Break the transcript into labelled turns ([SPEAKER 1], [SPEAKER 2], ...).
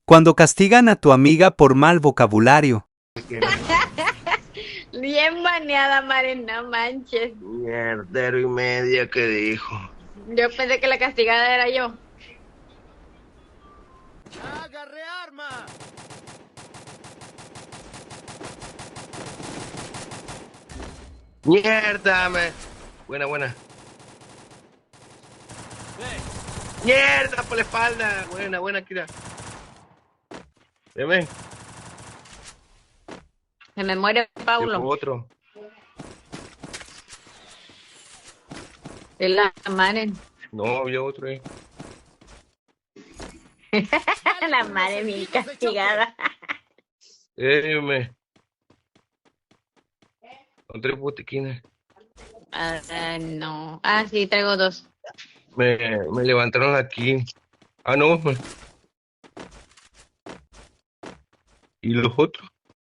[SPEAKER 1] Cuando castigan a tu amiga por mal vocabulario.
[SPEAKER 2] Bien baneada, Mare, no manches.
[SPEAKER 3] Mierdero y media que dijo.
[SPEAKER 2] Yo pensé que la castigada era yo.
[SPEAKER 4] ¡Agarré arma!
[SPEAKER 3] Mierda, me. Buena, buena. Mierda por la espalda. Buena, buena, Kira. Ven.
[SPEAKER 2] Se me muere
[SPEAKER 3] Llegó
[SPEAKER 2] Paulo.
[SPEAKER 3] otro.
[SPEAKER 2] Es la Mare.
[SPEAKER 3] No, había otro ahí.
[SPEAKER 2] La Mare bien castigada.
[SPEAKER 3] Me. Con 3 botiquines.
[SPEAKER 2] No. Ah, sí, traigo 2.
[SPEAKER 3] Me levantaron aquí. Ah, no. ¿Y los otros?